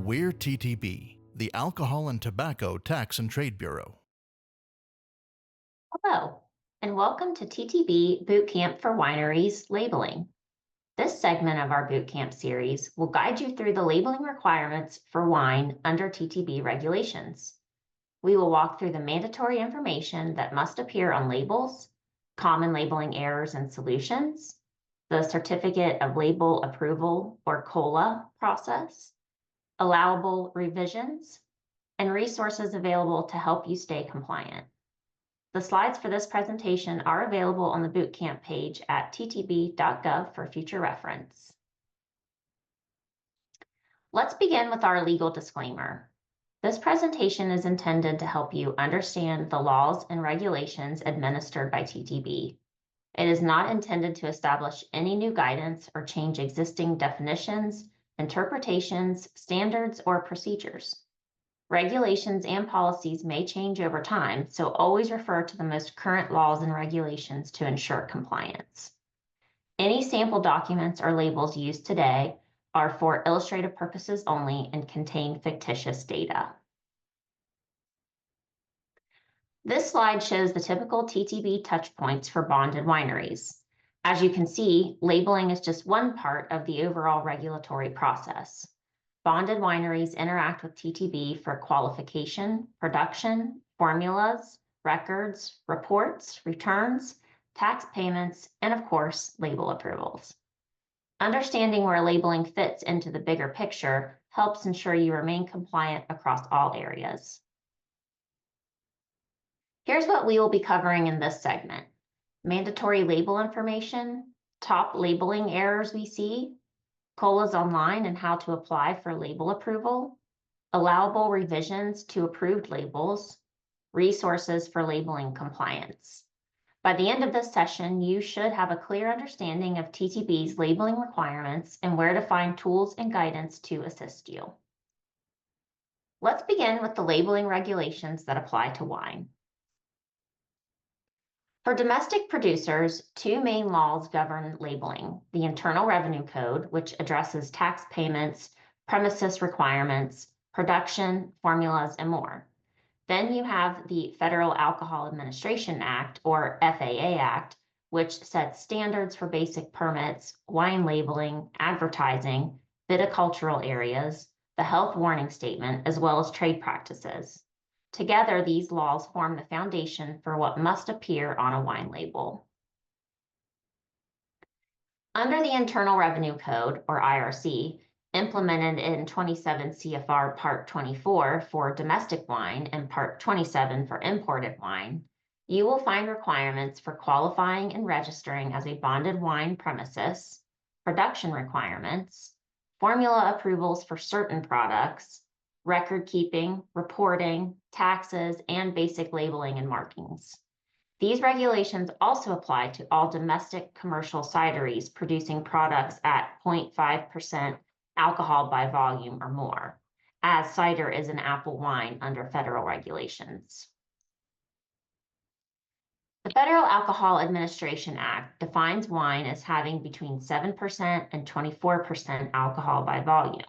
We're TTB, the Alcohol and Tobacco Tax and Trade Bureau. Hello, and welcome to TTB Bootcamp for Wineries Labeling. This segment of our bootcamp series will guide you through the labeling requirements for wine under TTB regulations. We will walk through the mandatory information that must appear on labels, common labeling errors and solutions, the Certificate of Label Approval or COLA process, allowable revisions, and resources available to help you stay compliant. The slides for this presentation are available on the Bootcamp page at ttb.gov for future reference. Let's begin with our legal disclaimer. This presentation is intended to help you understand the laws and regulations administered by TTB. It is not intended to establish any new guidance or change existing definitions, interpretations, standards, or procedures. Regulations and policies may change over time, so always refer to the most current laws and regulations to ensure compliance. Any sample documents or labels used today are for illustrative purposes only and contain fictitious data. This slide shows the typical TTB touchpoints for bonded wineries. As you can see, labeling is just one part of the overall regulatory process. Bonded wineries interact with TTB for qualification, production, formulas, records, reports, returns, tax payments, and of course, label approvals. Understanding where labeling fits into the bigger picture helps ensure you remain compliant across all areas. Here's what we will be covering in this segment: mandatory label information, top labeling errors we see, COLAs online and how to apply for label approval, allowable revisions to approved labels, resources for labeling compliance. By the end of this session, you should have a clear understanding of TTB's labeling requirements and where to find tools and guidance to assist you. Let's begin with the labeling regulations that apply to wine. For domestic producers, two main laws govern labeling: the Internal Revenue Code, which addresses tax payments, premises requirements, production, formulas, and more. Then you have the Federal Alcohol Administration Act, or FAA Act, which sets standards for basic permits, wine labeling, advertising, viticultural areas, the health warning statement, as well as trade practices. Together, these laws form the foundation for what must appear on a wine label. Under the Internal Revenue Code, or IRC, implemented in 27 CFR Part 24 for domestic wine and Part 27 for imported wine, you will find requirements for qualifying and registering as a bonded wine premises, production requirements, formula approvals for certain products, record keeping, reporting, taxes, and basic labeling and markings. These regulations also apply to all domestic commercial cideries producing products at 0.5% alcohol by volume or more, as cider is an apple wine under federal regulations. The Federal Alcohol Administration Act defines wine as having between 7% and 24% alcohol by volume.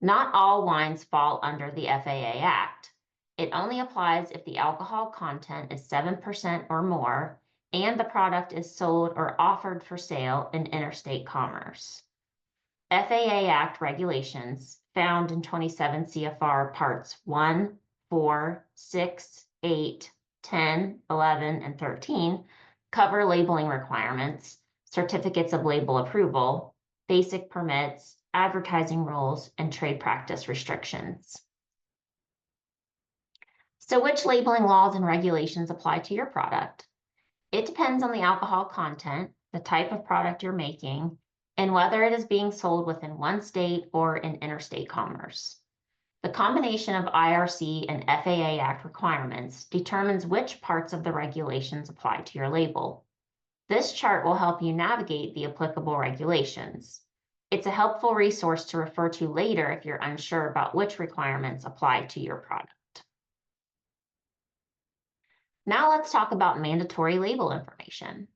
Not all wines fall under the FAA Act. It only applies if the alcohol content is 7% or more and the product is sold or offered for sale in interstate commerce. FAA Act regulations found in 27 CFR Parts 1, 4, 6, 8, 10, 11, and 13 cover labeling requirements, certificates of label approval, basic permits, advertising rules, and trade practice restrictions. So which labeling laws and regulations apply to your product? It depends on the alcohol content, the type of product you're making, and whether it is being sold within one state or in interstate commerce. The combination of IRC and FAA Act requirements determines which parts of the regulations apply to your label. This chart will help you navigate the applicable regulations. It's a helpful resource to refer to later if you're unsure about which requirements apply to your product. Now let's talk about mandatory label information.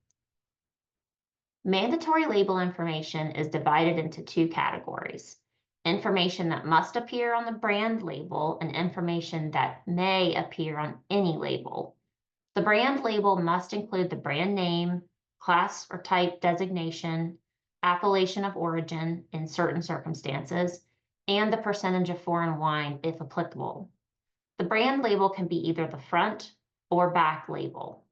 Mandatory label information is divided into two categories: information that must appear on the brand label, and information that may appear on any label. The brand label must include the brand name, class or type designation, appellation of origin in certain circumstances, and the percentage of foreign wine if applicable. The brand label can be either the front or back label.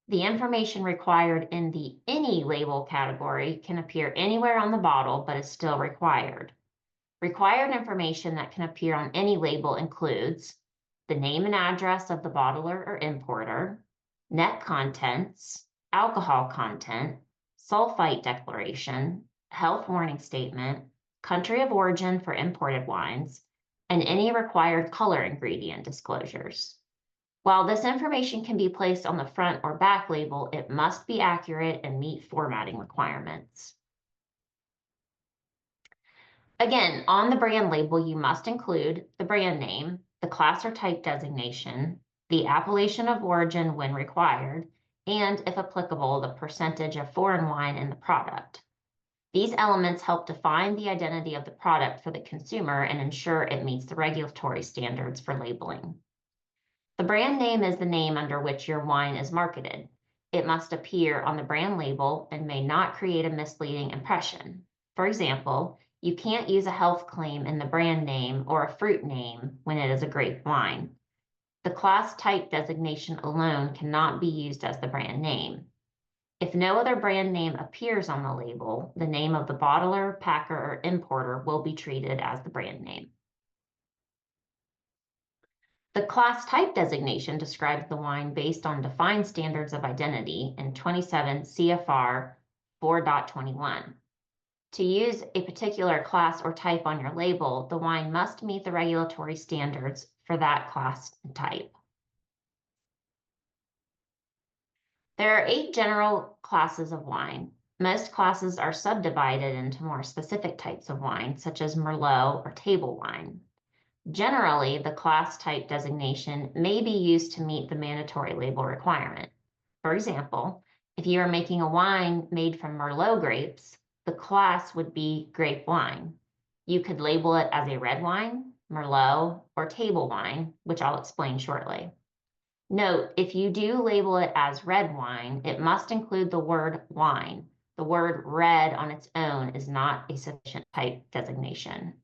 The information required in the any label category can appear anywhere on the bottle, but is still required. Required information that can appear on any label includes the name and address of the bottler or importer, net contents, alcohol content, sulfite declaration, health warning statement, country of origin for imported wines, and any required color ingredient disclosures. While this information can be placed on the front or back label, it must be accurate and meet formatting requirements. Again, on the brand label, you must include the brand name, the class or type designation, the appellation of origin when required, and, if applicable, the percentage of foreign wine in the product. These elements help define the identity of the product for the consumer and ensure it meets the regulatory standards for labeling. The brand name is the name under which your wine is marketed. It must appear on the brand label and may not create a misleading impression. For example, you can't use a health claim in the brand name or a fruit name when it is a grape wine. The class type designation alone cannot be used as the brand name. If no other brand name appears on the label, the name of the bottler, packer, or importer will be treated as the brand name. The class type designation describes the wine based on defined standards of identity in 27 CFR 4.21. To use a particular class or type on your label, the wine must meet the regulatory standards for that class and type. There are 8 general classes of wine. Most classes are subdivided into more specific types of wine, such as Merlot or table wine. Generally, the class type designation may be used to meet the mandatory label requirement. For example, if you are making a wine made from Merlot grapes, the class would be grape wine. You could label it as a red wine, Merlot, or table wine, which I'll explain shortly. Note, if you do label it as red wine, it must include the word wine. The word red on its own is not a sufficient type designation.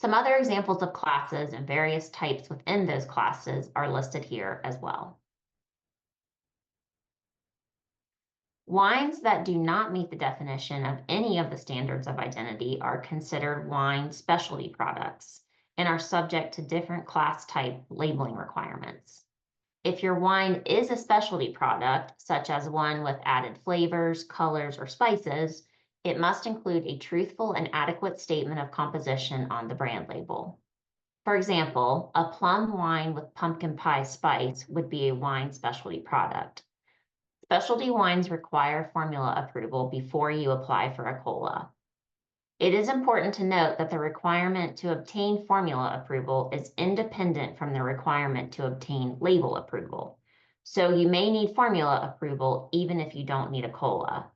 Some other examples of classes and various types within those classes are listed here as well. Wines that do not meet the definition of any of the standards of identity are considered wine specialty products and are subject to different class type labeling requirements. If your wine is a specialty product, such as one with added flavors, colors, or spices, it must include a truthful and adequate statement of composition on the brand label. For example, a plum wine with pumpkin pie spice would be a wine specialty product. Specialty wines require formula approval before you apply for a COLA. It is important to note that the requirement to obtain formula approval is independent from the requirement to obtain label approval. So you may need formula approval even if you don't need a COLA.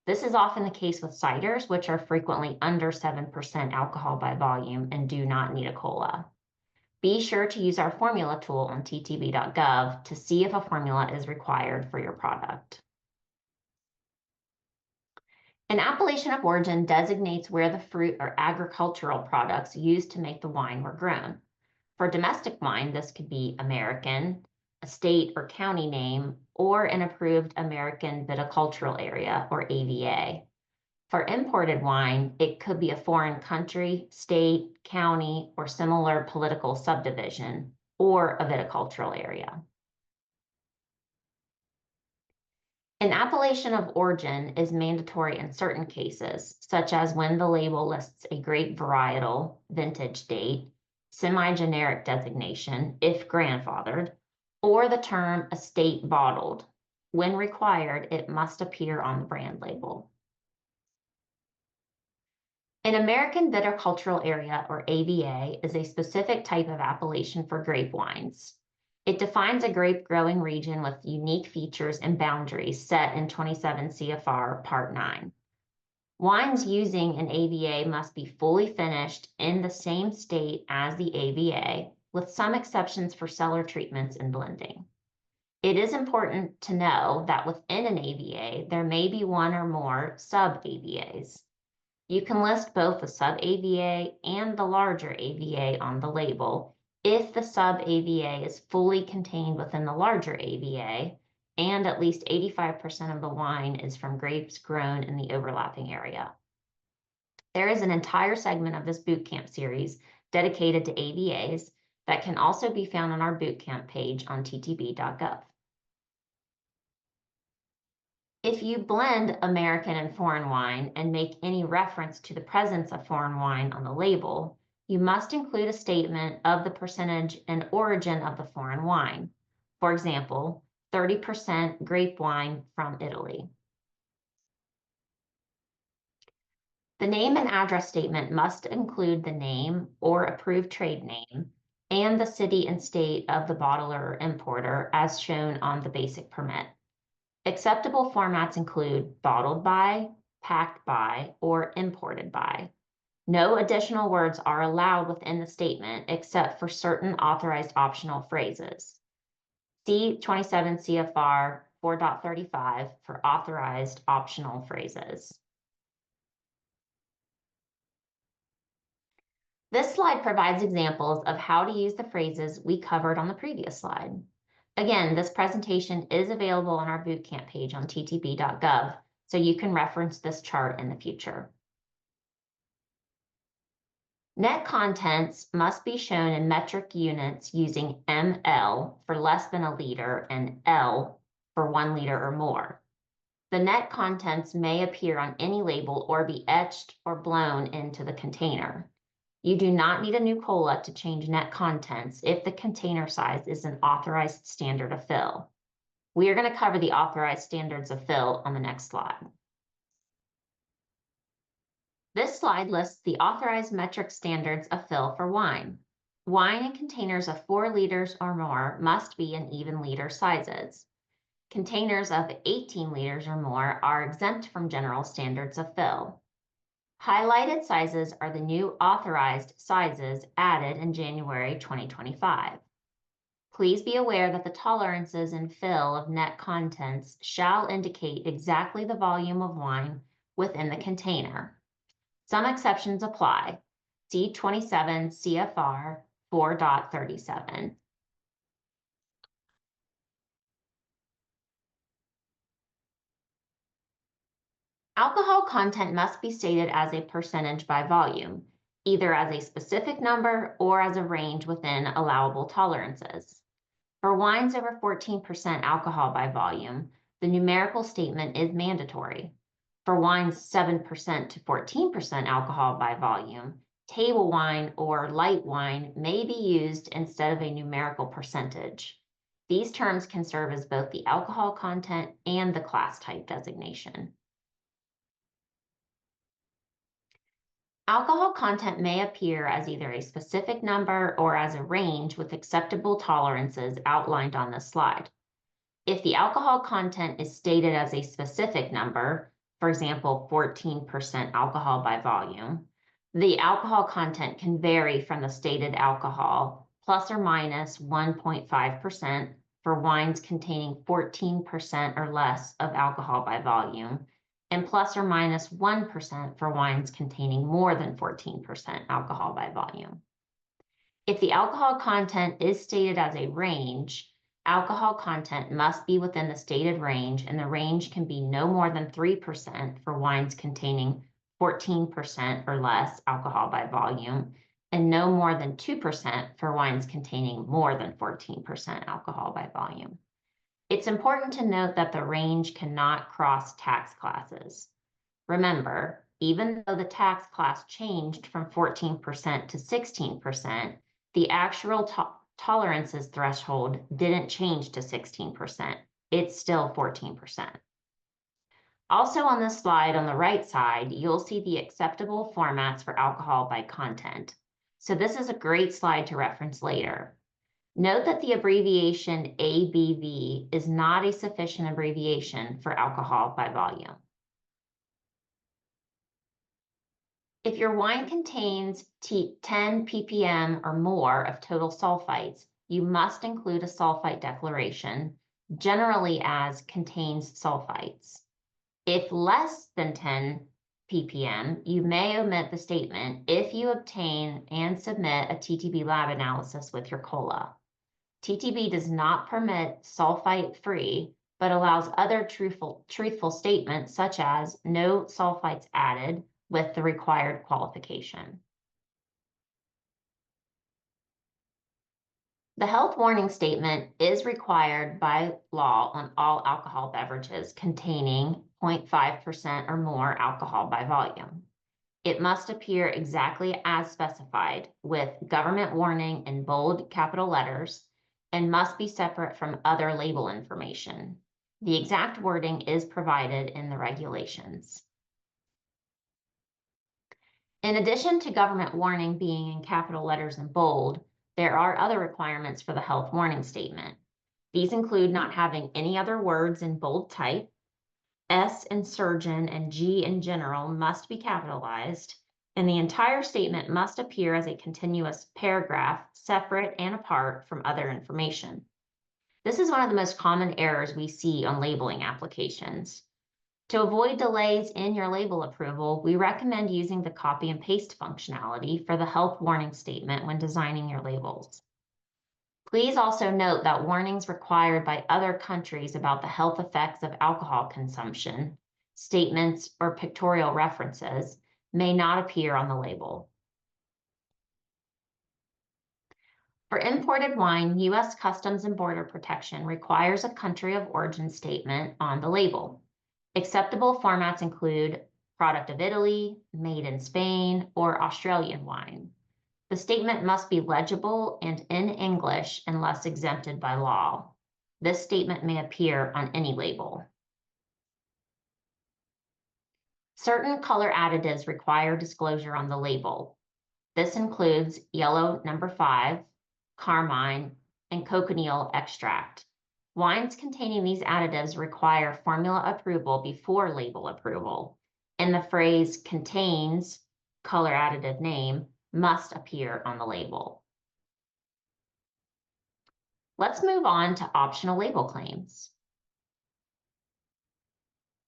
This is often the case with ciders, which are frequently under 7% alcohol by volume and do not need a COLA. Be sure to use our formula tool on ttb.gov to see if a formula is required for your product. An appellation of origin designates where the fruit or agricultural products used to make the wine were grown. For domestic wine, this could be American, a state or county name, or an approved American viticultural area, or AVA. For imported wine, it could be a foreign country, state, county, or similar political subdivision, or a viticultural area. An appellation of origin is mandatory in certain cases, such as when the label lists a grape varietal, vintage date, semi-generic designation, if grandfathered, or the term estate bottled. When required, it must appear on the brand label. An American viticultural area, or AVA, is a specific type of appellation for grape wines. It defines a grape growing region with unique features and boundaries set in 27 CFR Part 9. Wines using an AVA must be fully finished in the same state as the AVA, with some exceptions for cellar treatments and blending. It is important to know that within an AVA, there may be one or more sub-AVAs. You can list both the sub-AVA and the larger AVA on the label if the sub-AVA is fully contained within the larger AVA and at least 85% of the wine is from grapes grown in the overlapping area. There is an entire segment of this bootcamp series dedicated to AVAs that can also be found on our bootcamp page on ttb.gov. If you blend American and foreign wine and make any reference to the presence of foreign wine on the label, you must include a statement of the percentage and origin of the foreign wine. For example, 30% grape wine from Italy. The name and address statement must include the name or approved trade name and the city and state of the bottler or importer as shown on the basic permit. Acceptable formats include bottled by, packed by, or imported by. No additional words are allowed within the statement except for certain authorized optional phrases. See 27 CFR 4.35 for authorized optional phrases. This slide provides examples of how to use the phrases we covered on the previous slide. Again, this presentation is available on our bootcamp page on ttb.gov, so you can reference this chart in the future. Net contents must be shown in metric units using ml for less than a liter and L for 1 liter or more. The net contents may appear on any label or be etched or blown into the container. You do not need a new COLA to change net contents if the container size is an authorized standard of fill. We are going to cover the authorized standards of fill on the next slide. This slide lists the authorized metric standards of fill for wine. Wine in containers of 4 liters or more must be in even liter sizes. Containers of 18 liters or more are exempt from general standards of fill. Highlighted sizes are the new authorized sizes added in January 2025. Please be aware that the tolerances in fill of net contents shall indicate exactly the volume of wine within the container. Some exceptions apply. See 27 CFR 4.37. Alcohol content must be stated as a percentage by volume, either as a specific number or as a range within allowable tolerances. For wines over 14% alcohol by volume, the numerical statement is mandatory. For wines 7% to 14% alcohol by volume, table wine or light wine may be used instead of a numerical percentage. These terms can serve as both the alcohol content and the class type designation. Alcohol content may appear as either a specific number or as a range with acceptable tolerances outlined on this slide. If the alcohol content is stated as a specific number, for example, 14% alcohol by volume, the alcohol content can vary from the stated alcohol plus or minus 1.5% for wines containing 14% or less of alcohol by volume, and plus or minus 1% for wines containing more than 14% alcohol by volume. If the alcohol content is stated as a range, alcohol content must be within the stated range, and the range can be no more than 3% for wines containing 14% or less alcohol by volume, and no more than 2% for wines containing more than 14% alcohol by volume. It's important to note that the range cannot cross tax classes. Remember, even though the tax class changed from 14% to 16%, the actual tolerances threshold didn't change to 16%. It's still 14%. Also on this slide on the right side, you'll see the acceptable formats for alcohol by content. So this is a great slide to reference later. Note that the abbreviation ABV is not a sufficient abbreviation for alcohol by volume. If your wine contains 10 ppm or more of total sulfites, you must include a sulfite declaration, generally as contains sulfites. If less than 10 ppm, you may omit the statement if you obtain and submit a TTB lab analysis with your cola. TTB does not permit sulfite-free, but allows other truthful statements such as no sulfites added with the required qualification. The health warning statement is required by law on all alcohol beverages containing 0.5% or more alcohol by volume. It must appear exactly as specified with government warning in bold capital letters and must be separate from other label information. The exact wording is provided in the regulations. In addition to government warning being in capital letters and bold, there are other requirements for the health warning statement. These include not having any other words in bold type. S in surgeon and G in general must be capitalized, and the entire statement must appear as a continuous paragraph, separate and apart from other information. This is one of the most common errors we see on labeling applications. To avoid delays in your label approval, we recommend using the copy and paste functionality for the health warning statement when designing your labels. Please also note that warnings required by other countries about the health effects of alcohol consumption, statements, or pictorial references may not appear on the label. For imported wine, U.S. Customs and Border Protection requires a country of origin statement on the label. Acceptable formats include product of Italy, made in Spain, or Australian wine. The statement must be legible and in English unless exempted by law. This statement may appear on any label. Certain color additives require disclosure on the label. This includes yellow number 5, carmine, and cochineal extract. Wines containing these additives require formula approval before label approval, and the phrase contains color additive name must appear on the label. Let's move on to optional label claims.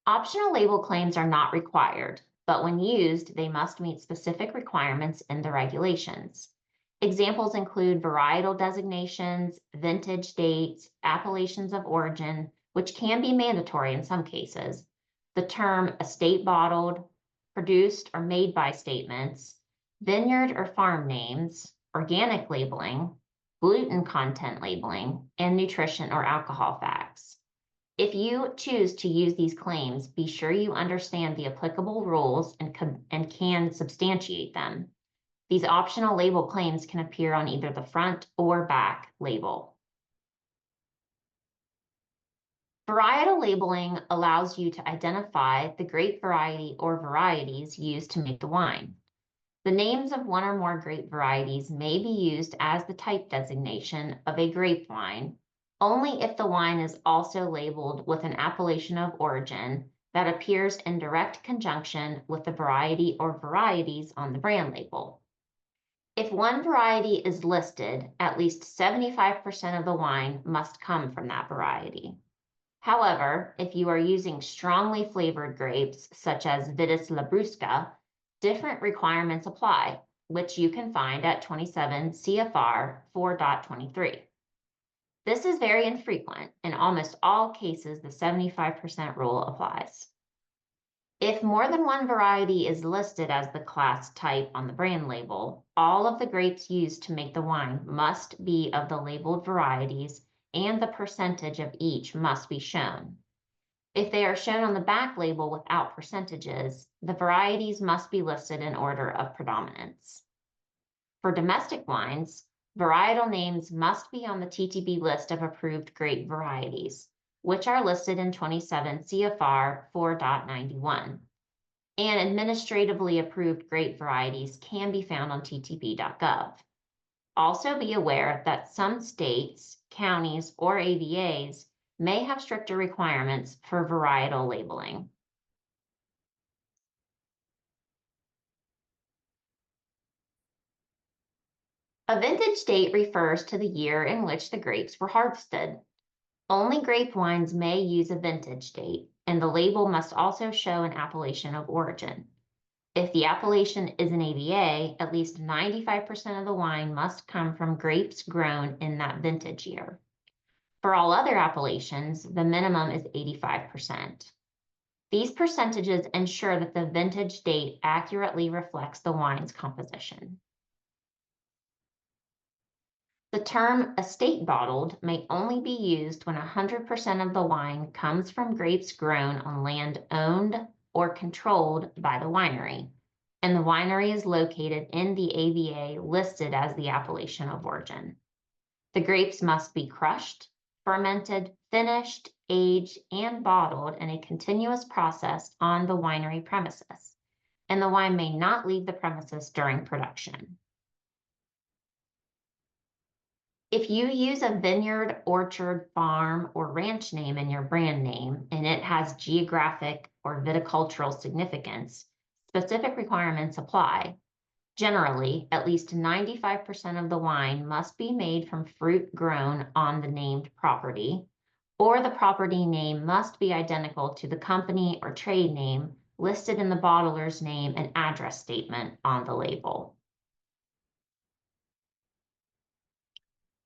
Optional label claims are not required, but when used, they must meet specific requirements in the regulations. Examples include varietal designations, vintage dates, appellations of origin, which can be mandatory in some cases, the term estate bottled, produced or made by statements, vineyard or farm names, organic labeling, gluten content labeling, and nutrition or alcohol facts. If you choose to use these claims, be sure you understand the applicable rules and can substantiate them. These optional label claims can appear on either the front or back label. Varietal labeling allows you to identify the grape variety or varieties used to make the wine. The names of one or more grape varieties may be used as the type designation of a grape wine only if the wine is also labeled with an appellation of origin that appears in direct conjunction with the variety or varieties on the brand label. If one variety is listed, at least 75% of the wine must come from that variety. However, if you are using strongly flavored grapes, such as Vitis labrusca, different requirements apply, which you can find at 27 CFR 4.23. This is very infrequent. In almost all cases, the 75% rule applies. If more than one variety is listed as the class type on the brand label, all of the grapes used to make the wine must be of the labeled varieties, and the percentage of each must be shown. If they are shown on the back label without percentages, the varieties must be listed in order of predominance. For domestic wines, varietal names must be on the TTB list of approved grape varieties, which are listed in 27 CFR 4.91. And administratively approved grape varieties can be found on ttb.gov. Also be aware that some states, counties, or AVAs may have stricter requirements for varietal labeling. A vintage date refers to the year in which the grapes were harvested. Only grape wines may use a vintage date, and the label must also show an appellation of origin. If the appellation is an AVA, at least 95% of the wine must come from grapes grown in that vintage year. For all other appellations, the minimum is 85%. These percentages ensure that the vintage date accurately reflects the wine's composition. The term estate bottled may only be used when 100% of the wine comes from grapes grown on land owned or controlled by the winery, and the winery is located in the AVA listed as the appellation of origin. The grapes must be crushed, fermented, finished, aged, and bottled in a continuous process on the winery premises, and the wine may not leave the premises during production. If you use a vineyard, orchard, farm, or ranch name in your brand name and it has geographic or viticultural significance, specific requirements apply. Generally, at least 95% of the wine must be made from fruit grown on the named property, or the property name must be identical to the company or trade name listed in the bottler's name and address statement on the label.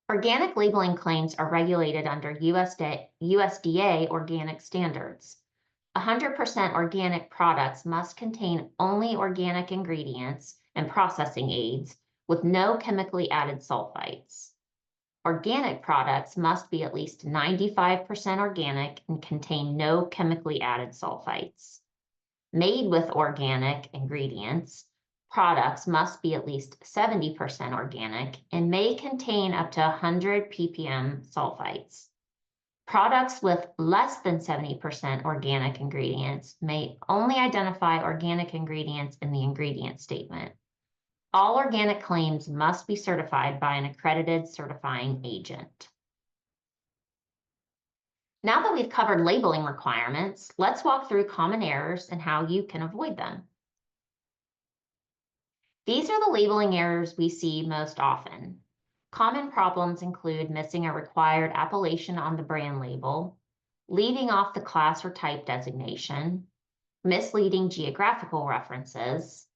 Organic labeling claims are regulated under USDA organic standards. 100% organic products must contain only organic ingredients and processing aids with no chemically added sulfites. Organic products must be at least 95% organic and contain no chemically added sulfites. Made with organic ingredients, products must be at least 70% organic and may contain up to 100 ppm sulfites. Products with less than 70% organic ingredients may only identify organic ingredients in the ingredient statement. All organic claims must be certified by an accredited certifying agent. Now that we've covered labeling requirements, let's walk through common errors and how you can avoid them. These are the labeling errors we see most often. Common problems include missing a required appellation on the brand label, leaving off the class or type designation, misleading geographical references,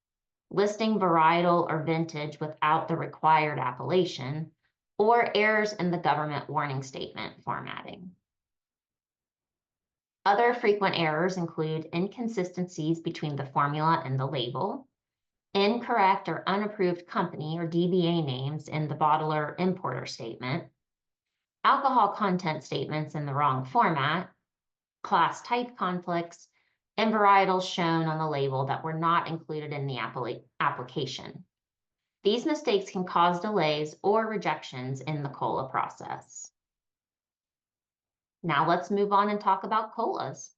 listing varietal or vintage without the required appellation, or errors in the government warning statement formatting. Other frequent errors include inconsistencies between the formula and the label, incorrect or unapproved company or DBA names in the bottler importer statement, alcohol content statements in the wrong format, class type conflicts, and varietals shown on the label that were not included in the application. These mistakes can cause delays or rejections in the COLA process. Now let's move on and talk about COLAs.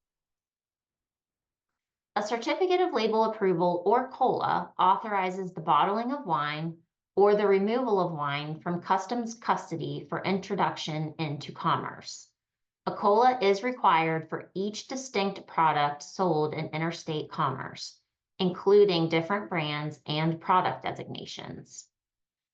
A certificate of label approval, or COLA, authorizes the bottling of wine or the removal of wine from customs custody for introduction into commerce. A COLA is required for each distinct product sold in interstate commerce, including different brands and product designations.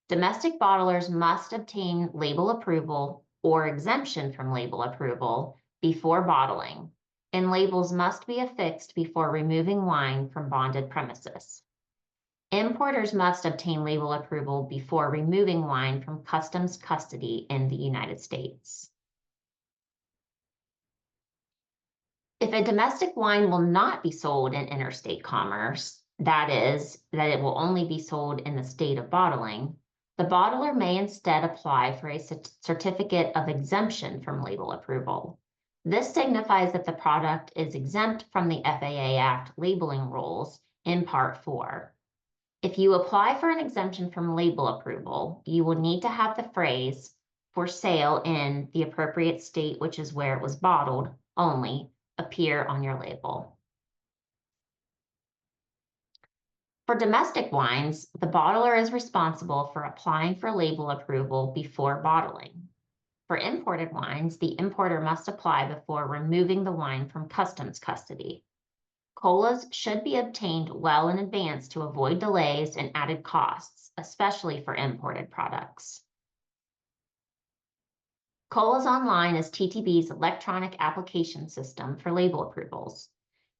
Domestic bottlers must obtain label approval or exemption from label approval before bottling, and labels must be affixed before removing wine from bonded premises. Importers must obtain label approval before removing wine from customs custody in the United States. If a domestic wine will not be sold in interstate commerce, that is, that it will only be sold in the state of bottling, the bottler may instead apply for a certificate of exemption from label approval. This signifies that the product is exempt from the FAA Act labeling rules in Part 4. If you apply for an exemption from label approval, you will need to have the phrase "for sale in the appropriate state, which is where it was bottled, only" appear on your label. For domestic wines, the bottler is responsible for applying for label approval before bottling. For imported wines, the importer must apply before removing the wine from customs custody. Colas should be obtained well in advance to avoid delays and added costs, especially for imported products. Colas Online is TTB's electronic application system for label approvals.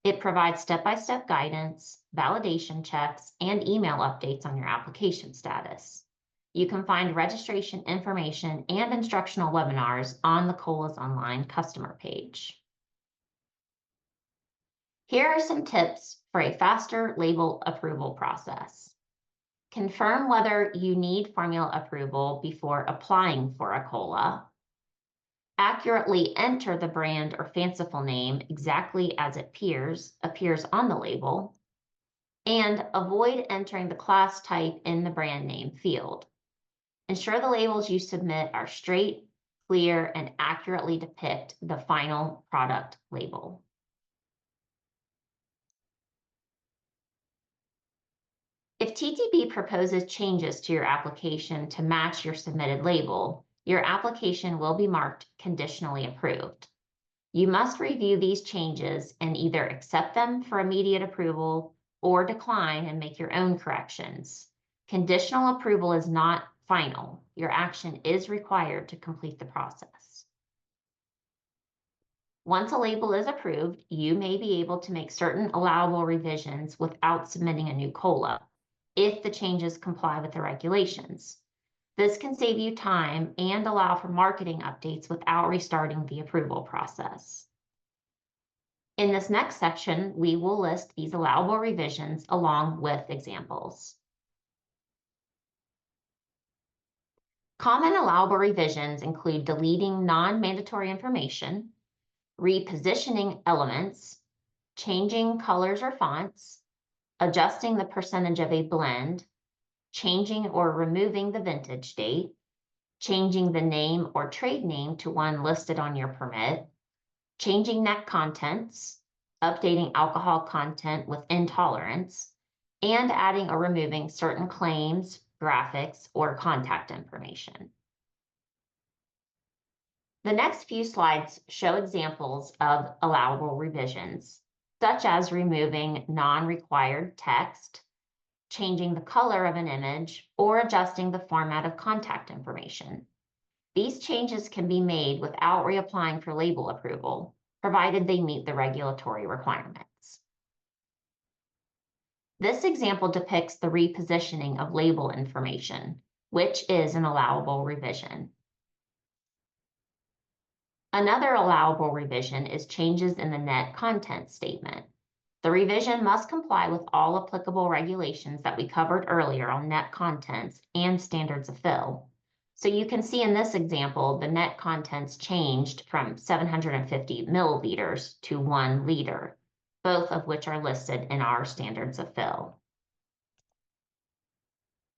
It provides step-by-step guidance, validation checks, and email updates on your application status. You can find registration information and instructional webinars on the Colas Online customer page. Here are some tips for a faster label approval process. Confirm whether you need formula approval before applying for a COLA. Accurately enter the brand or fanciful name exactly as it appears on the label, and avoid entering the class type in the brand name field. Ensure the labels you submit are straight, clear, and accurately depict the final product label. If TTB proposes changes to your application to match your submitted label, your application will be marked conditionally approved. You must review these changes and either accept them for immediate approval or decline and make your own corrections. Conditional approval is not final. Your action is required to complete the process. Once a label is approved, you may be able to make certain allowable revisions without submitting a new COLA if the changes comply with the regulations. This can save you time and allow for marketing updates without restarting the approval process. In this next section, we will list these allowable revisions along with examples. Common allowable revisions include deleting non-mandatory information, repositioning elements, changing colors or fonts, adjusting the percentage of a blend, changing or removing the vintage date, changing the name or trade name to one listed on your permit, changing net contents, updating alcohol content with intolerance, and adding or removing certain claims, graphics, or contact information. The next few slides show examples of allowable revisions, such as removing non-required text, changing the color of an image, or adjusting the format of contact information. These changes can be made without reapplying for label approval, provided they meet the regulatory requirements. This example depicts the repositioning of label information, which is an allowable revision. Another allowable revision is changes in the net content statement. The revision must comply with all applicable regulations that we covered earlier on net contents and standards of fill. So you can see in this example, the net contents changed from 750 milliliters to 1 liter, both of which are listed in our standards of fill.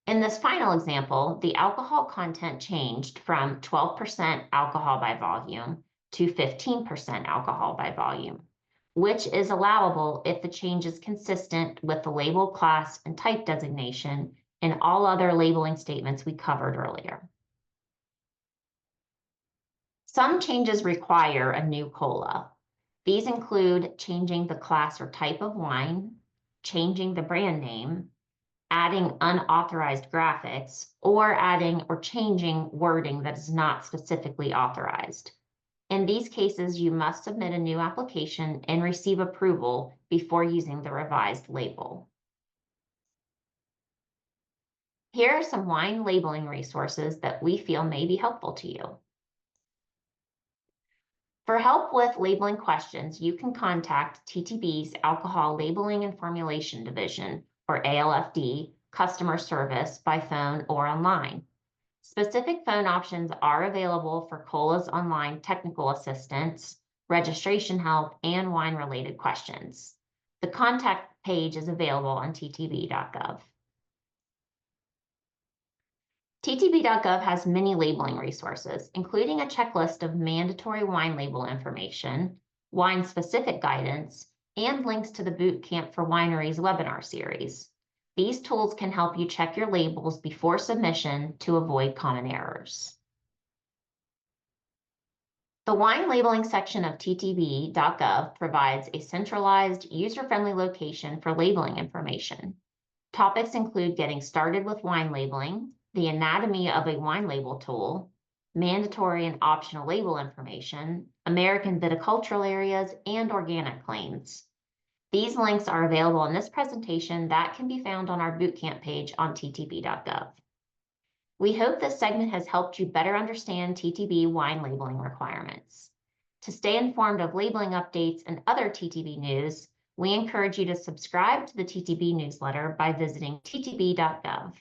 In this final example, the alcohol content changed from 12% alcohol by volume to 15% alcohol by volume, which is allowable if the change is consistent with the label class and type designation and all other labeling statements we covered earlier. Some changes require a new COLA. These include changing the class or type of wine, changing the brand name, adding unauthorized graphics, or adding or changing wording that is not specifically authorized. In these cases, you must submit a new application and receive approval before using the revised label. Here are some wine labeling resources that we feel may be helpful to you. For help with labeling questions, you can contact TTB's Alcohol Labeling and Formulation Division, or ALFD, customer service by phone or online. Specific phone options are available for COLA's online technical assistance, registration help, and wine-related questions. The contact page is available on ttb.gov. ttb.gov has many labeling resources, including a checklist of mandatory wine label information, wine-specific guidance, and links to the Boot Camp for Wineries webinar series. These tools can help you check your labels before submission to avoid common errors. The wine labeling section of ttb.gov provides a centralized, user-friendly location for labeling information. Topics include getting started with wine labeling, the anatomy of a wine label tool, mandatory and optional label information, American viticultural areas, and organic claims. These links are available in this presentation that can be found on our bootcamp page on ttb.gov. We hope this segment has helped you better understand TTB wine labeling requirements. To stay informed of labeling updates and other TTB news, we encourage you to subscribe to the TTB newsletter by visiting ttb.gov.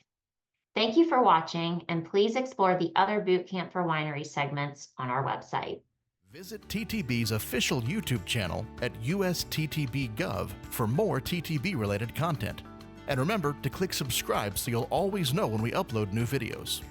Thank you for watching, and please explore the other Bootcamp for Wineries segments on our website. Visit TTB's official YouTube channel at USTTB.gov for more TTB-related content. And remember to click subscribe so you'll always know when we upload new videos.